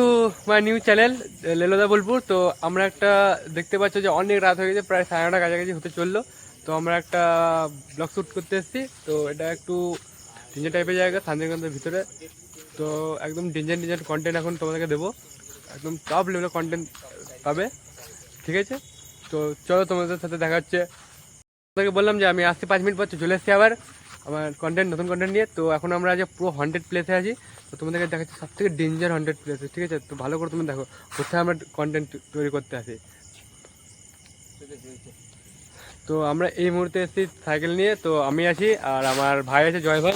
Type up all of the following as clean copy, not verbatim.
Two my new channel লেলোদা বোলপুর। তো আমরা একটা দেখতে পাচ্ছ যে অনেক রাত হয়ে গেছে, প্রায় 9:30 কাছাকাছি হতে চললো। তো আমরা একটা ব্লগ শ্যুট করতে এসেছি। তো এটা একটু ডেঞ্জার টাইপের জায়গা শান্তিনিকেতনের ভিতরে। তো একদম ডেঞ্জার কন্টেন্ট এখন তোমাদেরকে দেবো, একদম টপ লেভেলের কন্টেন্ট পাবে, ঠিক আছে? তো চলো তোমাদের সাথে দেখা হচ্ছে। তোমাদেরকে বললাম যে আমি আসতে 5 মিনিট পর চলে এসেছি আবার আমার নতুন কন্টেন্ট নিয়ে। তো এখন আমরা যে পুরো হন্টেড প্লেসে আছি। তো তোমাদেরকে দেখাচ্ছি সব থেকে ডেঞ্জার হন্টেড প্লেস, ঠিক আছে? তো ভালো করে তুমি দেখো কোথায় আমরা কন্টেন্ট তৈরি করতে আসি। তো আমরা এই মুহূর্তে এসেছি সাইকেল নিয়ে। তো আমি আছি আর আমার ভাই আছে, জয় ভাই।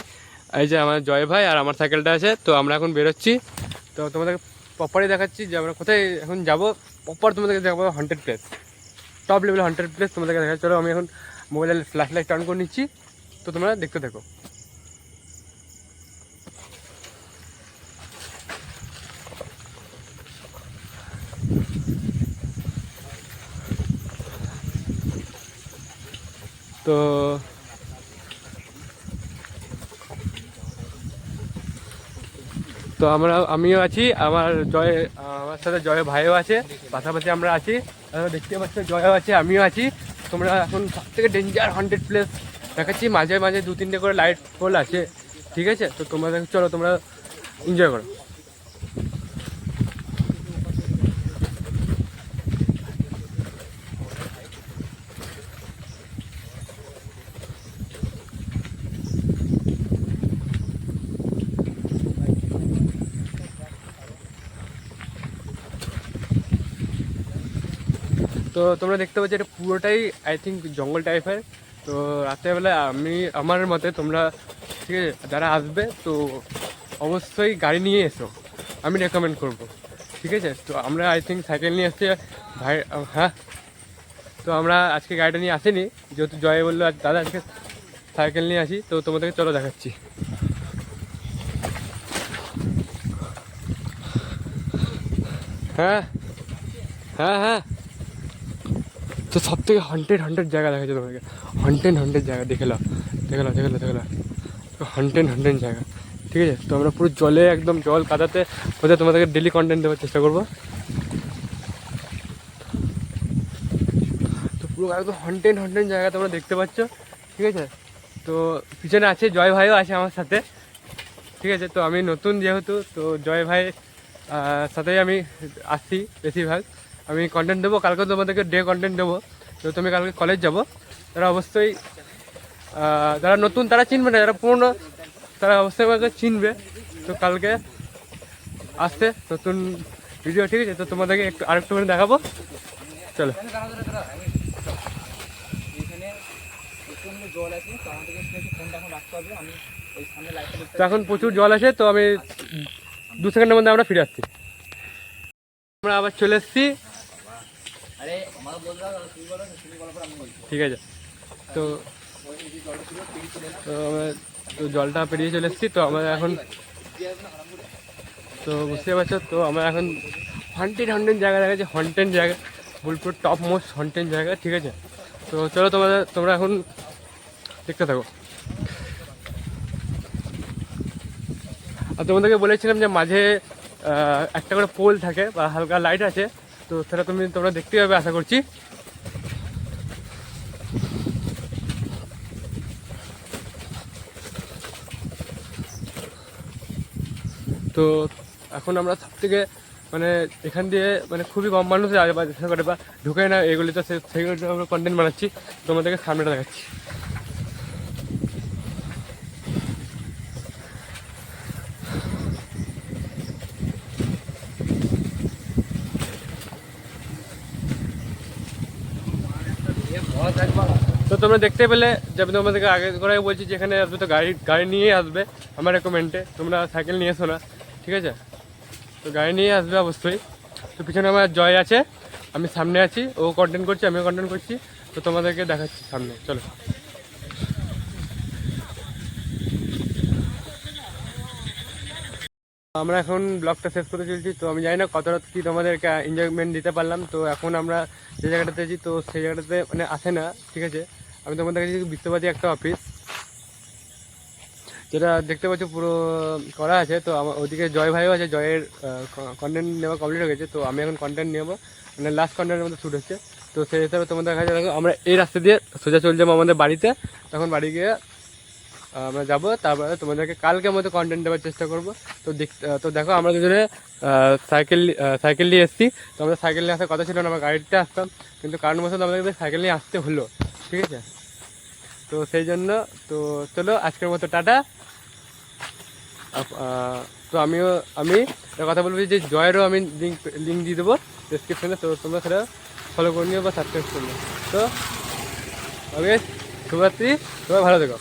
এই যে আমার জয় ভাই আর আমার সাইকেলটা আছে। তো আমরা এখন বেরোচ্ছি। তো তোমাদেরকে প্রপারই দেখাচ্ছি যে আমরা কোথায় এখন যাবো। প্রপার তোমাদেরকে দেখাবো haunted place, top level haunted place তোমাদেরকে দেখা। চলো আমি এখন মোবাইলের ফ্ল্যাশ লাইট অন করে নিচ্ছি। তো তোমরা দেখতে থাকো। তো তো আমিও আছি, আমার সাথে জয় ভাইও আছে, পাশাপাশি আমরা আছি। দেখতে পাচ্ছ জয়ও আছে, আমিও আছি। তোমরা এখন সব থেকে ডেঞ্জার হন্টেড প্লেস দেখাচ্ছি। মাঝে মাঝে 2-3টে করে লাইট পোল আছে, ঠিক আছে? তো তোমাদের চলো তোমরা এনজয় করো। তো তোমরা দেখতে পাচ্ছ এটা পুরোটাই আই থিঙ্ক জঙ্গল টাইপের। তো রাত্রেবেলা আমার মতে তোমরা, ঠিক আছে, যারা আসবে তো অবশ্যই গাড়ি নিয়ে এসো, আমি রেকমেন্ড করব, ঠিক আছে? তো আমরা আই থিঙ্ক সাইকেল নিয়ে এসছি ভাই। হ্যাঁ, তো আমরা আজকে গাড়িটা নিয়ে আসিনি, যেহেতু জয় বললো দাদা আজকে সাইকেল নিয়ে আসি। তো তোমাদেরকে চলো দেখাচ্ছি। হ্যাঁ হ্যাঁ হ্যাঁ। তো সব থেকে হন্টেড জায়গা দেখাচ্ছে তোমাকে, হন্টেড জায়গা দেখে নাও, হন্টেড জায়গা, ঠিক আছে? তো আমরা পুরো জলে, একদম জল কাদাতে কোথায় তোমাদেরকে ডেলি কন্টেন্ট দেওয়ার চেষ্টা করবো। তো পুরো একদম হন্টেড জায়গা তোমরা দেখতে পাচ্ছ, ঠিক আছে? তো পিছনে আছে জয় ভাইও আছে আমার সাথে, ঠিক আছে? তো আমি নতুন যেহেতু, তো জয় ভাই সাথেই আমি আসছি বেশিরভাগ। আমি কন্টেন্ট দেবো কালকে, তোমাদেরকে ডে কন্টেন্ট দেবো। তো তুমি কালকে কলেজ যাবো, তারা অবশ্যই যারা নতুন তারা চিনবে না, যারা পুরনো তারা অবশ্যই আমাকে চিনবে। তো কালকে আসতে নতুন ভিডিও, ঠিক আছে? তো তোমাদেরকে আরেকটু দেখাবো, চলো। তো এখন প্রচুর জল আছে, তো আমি 2 সেকেন্ডের মধ্যে আমরা ফিরে আসছি। আমরা আবার চলে এসেছি, ঠিক আছে? তো তো জলটা পেরিয়ে চলে এসেছি। তো আমরা এখন, তো বুঝতে পারছো, তো আমরা এখন হন্টেড জায়গা দেখাচ্ছি, হন্টেড জায়গা, বোলপুর টপ মোস্ট হন্টেড জায়গা, ঠিক আছে? তো চলো তোমরা এখন দেখতে থাকো। আর তোমাদেরকে বলেছিলাম যে মাঝে একটা করে পোল থাকে বা হালকা লাইট আছে, তো সেটা তোমরা দেখতে পাবে আশা করছি। তো এখন আমরা সব থেকে এখান দিয়ে খুবই কম মানুষ করে বা ঢুকে না এগুলি, তো সেগুলো আমরা কন্টেন্ট বানাচ্ছি, তোমাদেরকে সামনেটা দেখাচ্ছি। তো তোমরা দেখতে পেলে যে আমি তোমাদেরকে আগে করে বলছি, যেখানে আসবে তো গাড়ি নিয়ে আসবে। আমার রেকমেন্ডে তোমরা সাইকেল নিয়ে এসো না, ঠিক আছে? তো গাড়ি নিয়ে আসবে অবশ্যই। তো পিছনে আমার জয় আছে, আমি সামনে আছি, ও কন্টেন্ট করছি, আমিও কন্টেন্ট করছি। তো তোমাদেরকে দেখাচ্ছি সামনে, চলো। আমরা এখন ব্লগটা শেষ করে চলছি। তো আমি জানি না কতটা কি তোমাদেরকে এনজয়মেন্ট দিতে পারলাম। তো এখন আমরা যে জায়গাটাতে আছি, তো সেই জায়গাটাতে আসে না, ঠিক আছে? আমি তোমাদের কাছে বিশ্ববাদী একটা অফিস, যেটা দেখতে পাচ্ছ পুরো করা আছে। তো আমার ওদিকে জয় ভাইও আছে, জয়ের কন্টেন্ট নেওয়া কমপ্লিট হয়ে গেছে। তো আমি এখন কন্টেন্ট নেবো, মানে লাস্ট কন্টেন্টের মধ্যে শ্যুট হচ্ছে। তো সেই হিসাবে তোমাদের কাছে দেখো আমরা এই রাস্তা দিয়ে সোজা চলে যাবো আমাদের বাড়িতে। তখন বাড়ি গিয়ে আমরা যাবো, তারপরে তোমাদেরকে কালকের মতো কন্টেন্ট দেওয়ার চেষ্টা করবো। তো দেখো আমরা দুজনে সাইকেল নিয়ে এসেছি। তো আমাদের সাইকেল নিয়ে আসার কথা ছিল না, আমরা গাড়িতে আসতাম, কিন্তু কারণবশত আমাদেরকে সাইকেল নিয়ে আসতে হলো, ঠিক আছে। তো সেই জন্য তো চলো আজকের মতো টাটা। তো আমি একটা কথা বলবো যে জয়েরও আমি লিঙ্ক দিয়ে দেবো ডিসক্রিপশনে, তো তোমরা সেটা ফলো করে নিও বা সাবস্ক্রাইব করে নিও। তো ওকে, শুভরাত্রি, সবাই ভালো থেকো।